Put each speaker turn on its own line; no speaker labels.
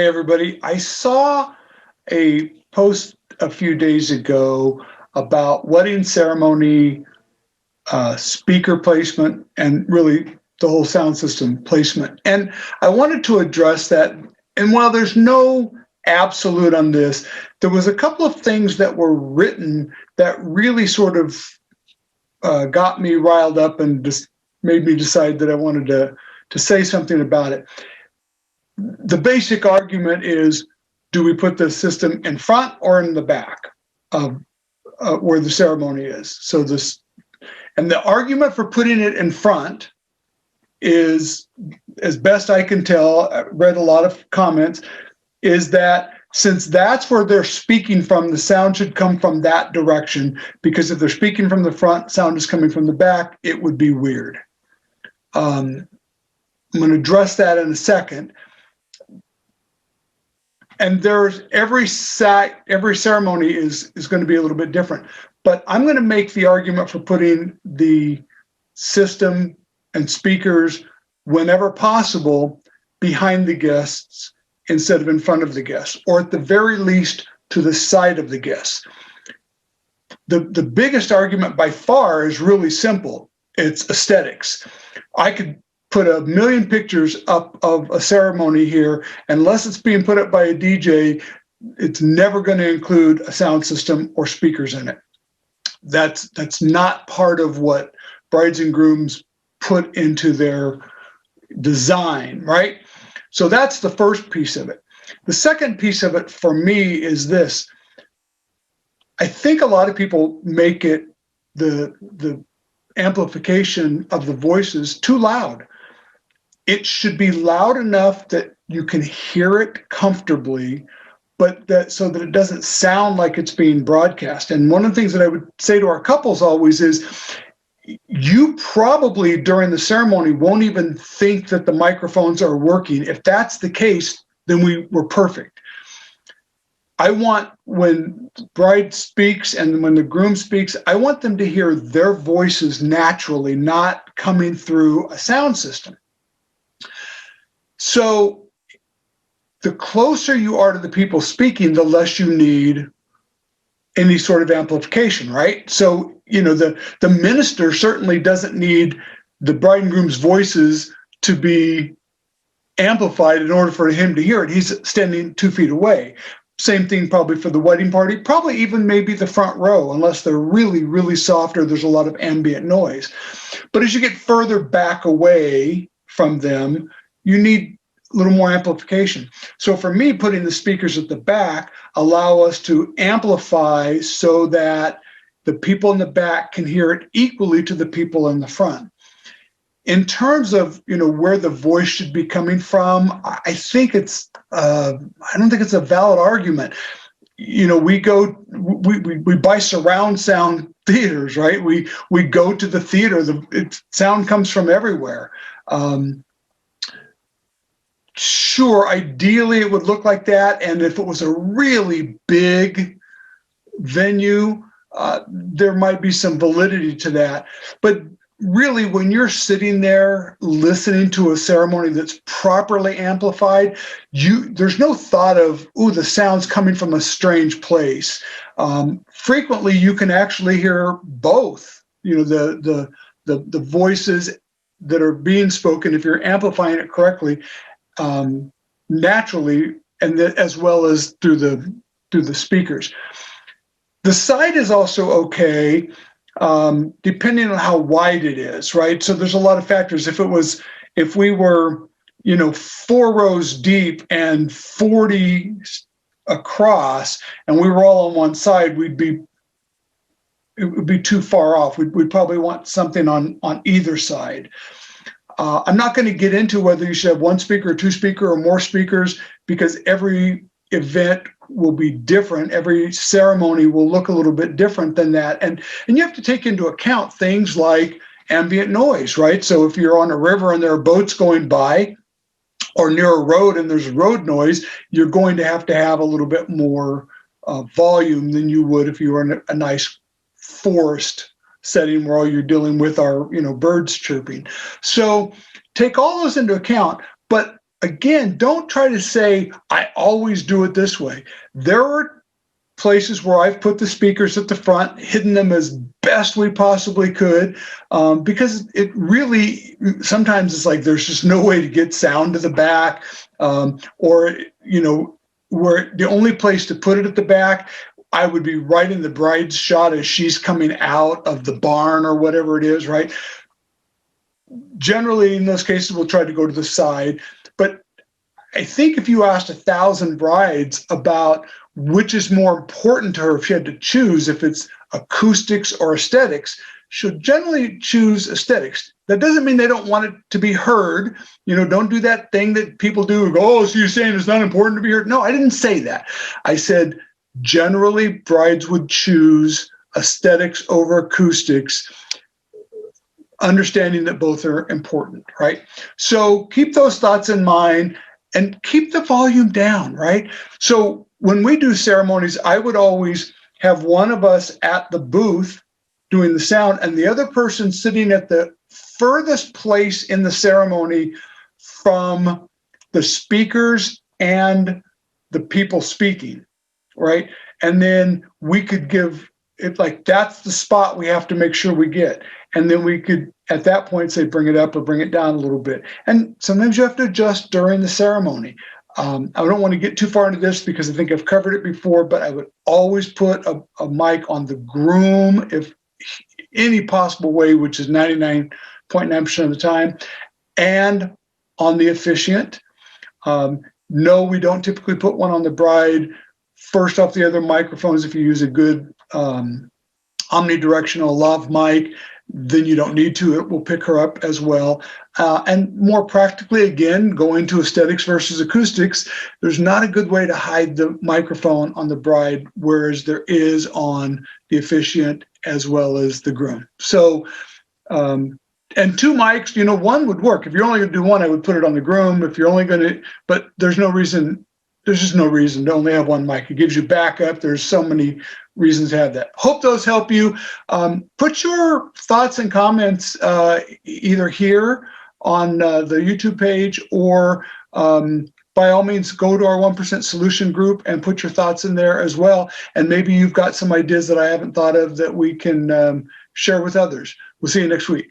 Hey, everybody. I saw a post a few days ago about wedding ceremony speaker placement and really the whole sound system placement. And I wanted to address that. And while there's no absolute on this, there was a couple of things that were written that really sort of got me riled up and just made me decide that I wanted to say something about it. The basic argument is, do we put the system in front or in the back of where the ceremony is? So and the argument for putting it in front is, as best I can tell, I read a lot of comments, is that since that's where they're speaking from, the sound should come from that direction, because if they're speaking from the front, sound is coming from the back, it would be weird. I'm going to address that in a second. And there's every ceremony is going to be a little bit different. But I'm going to make the argument for putting the system and speakers, whenever possible, behind the guests instead of in front of the guests, or at the very least to the side of the guests. The biggest argument by far is really simple. It's aesthetics. I could put a million pictures up of a ceremony here, unless it's being put up by a DJ, it's never going to include a sound system or speakers in it. That's not part of what brides and grooms put into their design, right? So that's the first piece of it. The second piece of it for me is this. I think a lot of people make it the amplification of the voices too loud. It should be loud enough that you can hear it comfortably, but so that it doesn't sound like it's being broadcast. And one of the things that I would say to our couples always is, you probably during the ceremony won't even think that the microphones are working. If that's the case, then we're perfect. I want, when the bride speaks and when the groom speaks, I want them to hear their voices naturally, not coming through a sound system. So the closer you are to the people speaking, the less you need any sort of amplification, right? So, the minister certainly doesn't need the bride and groom's voices to be amplified in order for him to hear it. He's standing 2 feet away. Same thing probably for the wedding party, probably even maybe the front row, unless they're really, really soft or there's a lot of ambient noise. But as you get further back away from them, you need a little more amplification. So for me, putting the speakers at the back allow us to amplify so that the people in the back can hear it equally to the people in the front. In terms of, where the voice should be coming from, I think I don't think it's a valid argument. We buy surround sound theaters, right? We go to the theater, sound comes from everywhere. Sure, ideally it would look like that. And if it was a really big venue, there might be some validity to that. But really, when you're sitting there listening to a ceremony that's properly amplified, there's no thought of, the sound's coming from a strange place. Frequently, you can actually hear both, the voices that are being spoken, if you're amplifying it correctly, naturally, and as well as through the speakers. The side is also okay, depending on how wide it is, right? So there's a lot of factors. If we were, 4 rows deep and 40 across, and we were all on one side, it would be too far off. We'd probably want something on either side. I'm not going to get into whether you should have 1 speaker or 2 speaker or more speakers, because every event will be different. Every ceremony will look a little bit different than that. And you have to take into account things like ambient noise, right? So if you're on a river and there are boats going by, or near a road and there's road noise, you're going to have a little bit more volume than you would if you were in a nice forest setting where all you're dealing with are, birds chirping. So take all those into account. But again, don't try to say, I always do it this way. There are places where I've put the speakers at the front, hidden them as best we possibly could, because it really, sometimes it's like there's just no way to get sound to the back, or, where the only place to put it at the back, I would be right in the bride's shot as she's coming out of the barn or whatever it is, right? Generally, in those cases, we'll try to go to the side. But I think if you asked 1,000 brides about which is more important to her, if she had to choose, if it's acoustics or aesthetics, she'll generally choose aesthetics. That doesn't mean they don't want it to be heard. Don't do that thing that people do and go, oh, so you're saying it's not important to be heard? No, I didn't say that. I said generally brides would choose aesthetics over acoustics, understanding that both are important, right? So keep those thoughts in mind and keep the volume down, right? So when we do ceremonies, I would always have one of us at the booth doing the sound and the other person sitting at the furthest place in the ceremony from the speakers and the people speaking, right? And then we could give it like, that's the spot we have to make sure we get. And then we could, at that point, say, bring it up or bring it down a little bit. And sometimes you have to adjust during the ceremony. I don't want to get too far into this because I think I've covered it before, but I would always put a mic on the groom if any possible way, which is 99.9% of the time, and on the officiant. No, we don't typically put one on the bride first off the other microphones. If you use a good omnidirectional lav mic, then you don't need to. It will pick her up as well. And more practically, again, going to aesthetics versus acoustics, there's not a good way to hide the microphone on the bride, whereas there is on the officiant as well as the groom. So, and two mics, one would work. If you're only going to do one, I would put it on the groom. If you're only going to, but there's just no reason to only have one mic. It gives you backup. There's so many reasons to have that. Hope those help you. Put your thoughts and comments either here on the YouTube page or by all means, go to our 1% Solution group and put your thoughts in there as well. And maybe you've got some ideas that I haven't thought of that we can share with others. We'll see you next week.